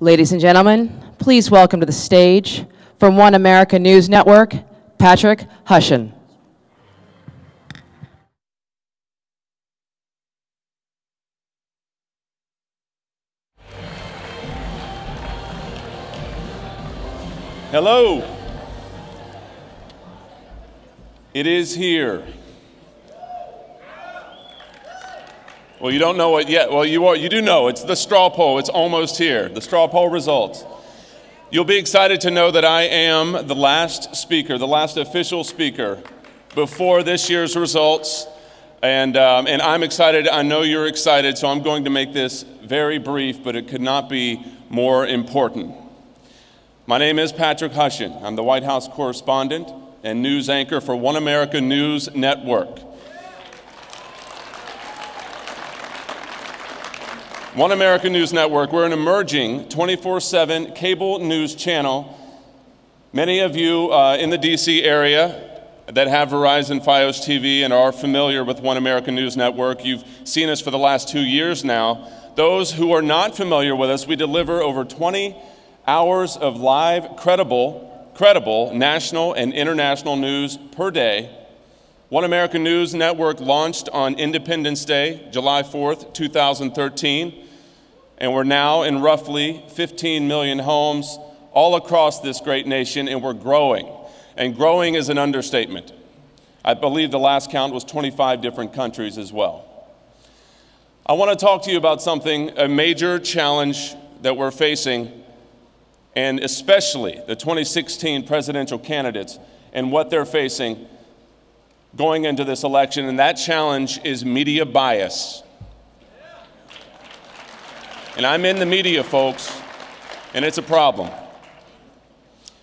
Ladies and gentlemen, please welcome to the stage, from One America News Network, Patrick Hussion. Hello. It is here. Well, you don't know it yet. Well, you do know. It's the straw poll. It's almost here. The straw poll results. You'll be excited to know that I am the last speaker, the last official speaker before this year's results. And I'm excited. I know you're excited, so I'm going to make this very brief, but it could not be more important. My name is Patrick Hussion. I'm the White House correspondent and news anchor for One America News Network. One America News Network, we're an emerging 24/7 cable news channel. Many of you in the DC area that have Verizon Fios TV and are familiar with One America News Network, you've seen us for the last 2 years now. Those who are not familiar with us, we deliver over 20 hours of live, credible national and international news per day. One America News Network launched on Independence Day, July 4th, 2013, and we're now in roughly 15 million homes all across this great nation, and we're growing. And growing is an understatement. I believe the last count was 25 different countries as well. I want to talk to you about something, a major challenge that we're facing, and especially the 2016 presidential candidates and what they're facing going into this election, and that challenge is media bias. And I'm in the media, folks, and it's a problem.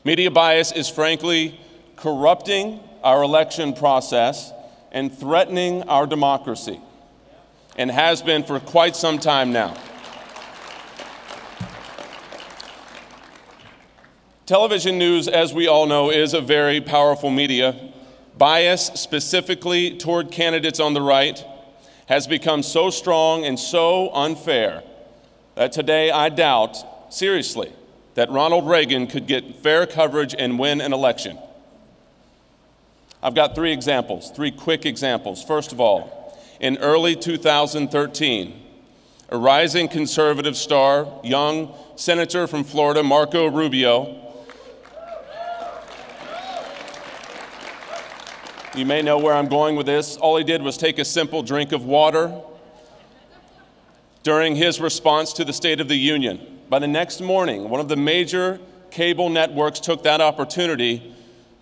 Media bias is frankly corrupting our election process and threatening our democracy, and has been for quite some time now. Television news, as we all know, is a very powerful media. Bias, specifically toward candidates on the right, has become so strong and so unfair that today I doubt, seriously, that Ronald Reagan could get fair coverage and win an election. I've got three quick examples. First of all, in early 2013, a rising conservative star, young senator from Florida, Marco Rubio. You may know where I'm going with this. All he did was take a simple drink of water during his response to the State of the Union. By the next morning, one of the major cable networks took that opportunity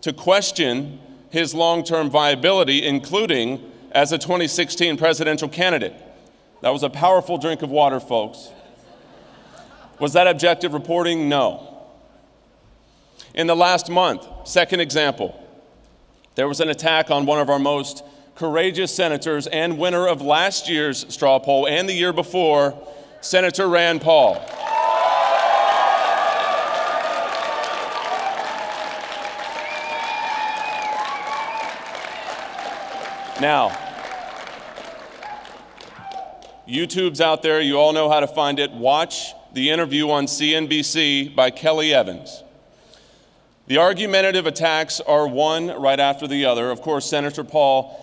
to question his long-term viability, including as a 2016 presidential candidate. That was a powerful drink of water, folks. Was that objective reporting? No. In the last month, second example, there was an attack on one of our most courageous senators and winner of last year's straw poll and the year before, Senator Rand Paul. Now, YouTube's out there. You all know how to find it. Watch the interview on CNBC by Kelly Evans. The argumentative attacks are one right after the other. Of course, Senator Paul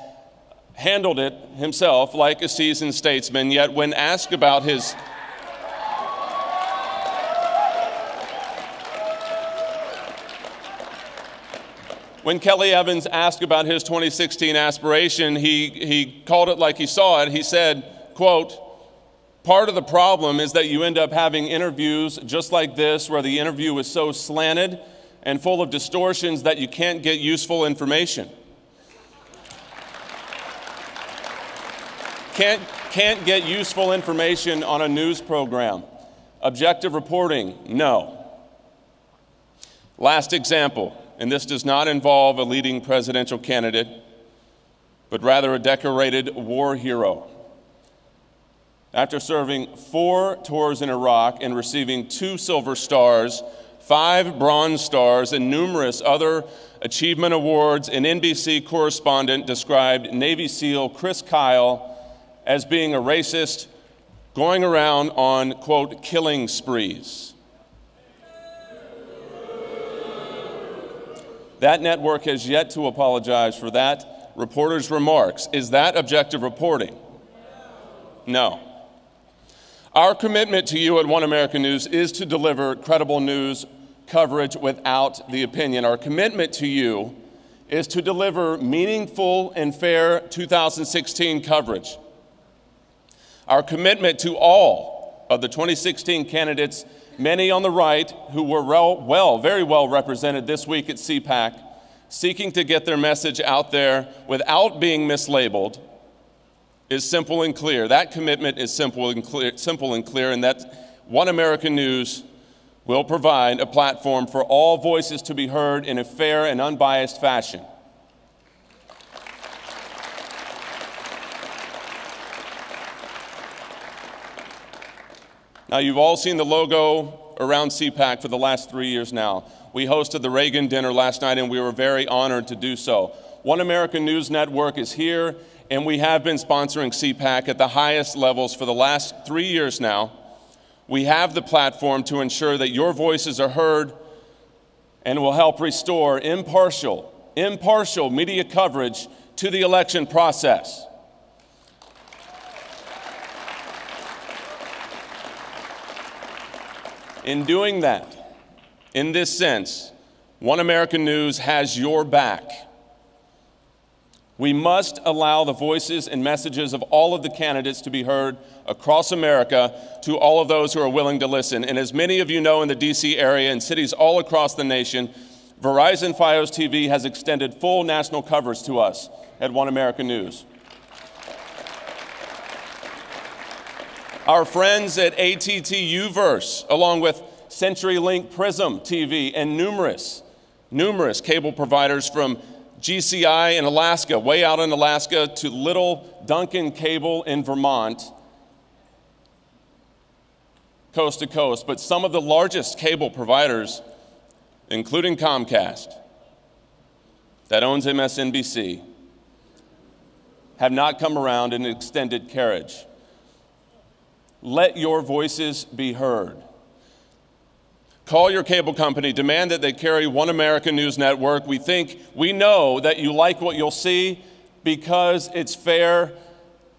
handled it himself like a seasoned statesman, yet when asked about his When Kelly Evans asked about his 2016 aspiration, he called it like he saw it. He said, quote, "Part of the problem is that you end up having interviews just like this, where the interview is so slanted and full of distortions that you can't get useful information." Can't get useful information on a news program. Objective reporting, no. Last example, and this does not involve a leading presidential candidate, but rather a decorated war hero. After serving 4 tours in Iraq and receiving 2 Silver Stars, 5 Bronze Stars, and numerous other achievement awards, an NBC correspondent described Navy SEAL Chris Kyle as being a racist going around on, quote, killing sprees. That network has yet to apologize for that reporter's remarks. Is that objective reporting? No. Our commitment to you at One American News is to deliver credible news coverage without the opinion. Our commitment to you is to deliver meaningful and fair 2016 coverage. Our commitment to all of the 2016 candidates, many on the right who were very well represented this week at CPAC, seeking to get their message out there without being mislabeled, is simple and clear. That commitment is simple and clear, and that One American News will provide a platform for all voices to be heard in a fair and unbiased fashion. Now, you've all seen the logo around CPAC for the last 3 years now. We hosted the Reagan dinner last night, and we were very honored to do so. One American News Network is here, and we have been sponsoring CPAC at the highest levels for the last 3 years now. We have the platform to ensure that your voices are heard and will help restore impartial media coverage to the election process. In doing that, in this sense, One American News has your back. We must allow the voices and messages of all of the candidates to be heard across America to all of those who are willing to listen. And as many of you know, in the DC area and cities all across the nation, Verizon Fios TV has extended full national coverage to us at One American News. Our friends at ATT Uverse, along with CenturyLink Prism TV and numerous cable providers from GCI in Alaska, way out in Alaska, to Little Duncan Cable in Vermont, coast to coast. But some of the largest cable providers, including Comcast, that owns MSNBC, have not come around and extended carriage. Let your voices be heard. Call your cable company, demand that they carry One American News Network. We know that you like what you'll see because it's fair,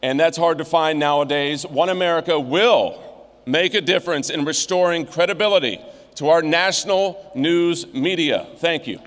and that's hard to find nowadays. One America will make a difference in restoring credibility to our national news media. Thank you.